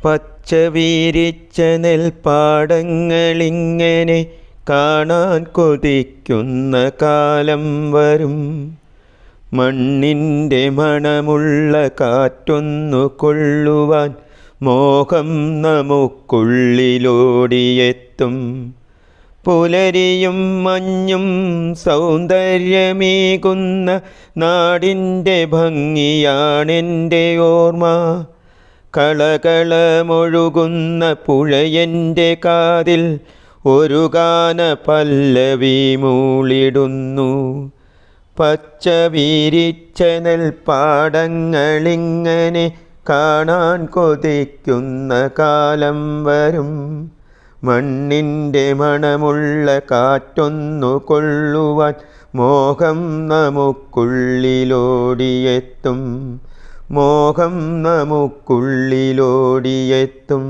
പച്ച വീരിച്ച നെൽപ്പാടങ്ങളിങ്ങനെ കാണാൻ കൊതിക്കുന്ന കാലം വരും. മണ്ണിൻ്റെ മണമുള്ള കാറ്റൊന്നു കൊള്ളുവാൻ മോഹം നമുക്കുള്ളിലോടിയെത്തും. പുലരിയും മഞ്ഞും സൗന്ദര്യമേകുന്ന നാടിൻ്റെ ഭംഗിയാണെൻ്റെ ഓർമ്മ. കളകളമൊഴുകുന്ന പുഴയെൻ്റെ കാതിൽ ഒരു ഗാന പല്ലവി മൂളിടുന്നു. പച്ച വീരിച്ച നെൽപ്പാടങ്ങളിങ്ങനെ കാണാൻ കൊതിക്കുന്ന കാലം വരും. മണ്ണിൻ്റെ മണമുള്ള കാറ്റൊന്നു കൊള്ളുവാൻ മോഹം നമുക്കുള്ളിലോടിയെത്തും. മോഹം നമുക്കുള്ളിലോടിയെത്തും.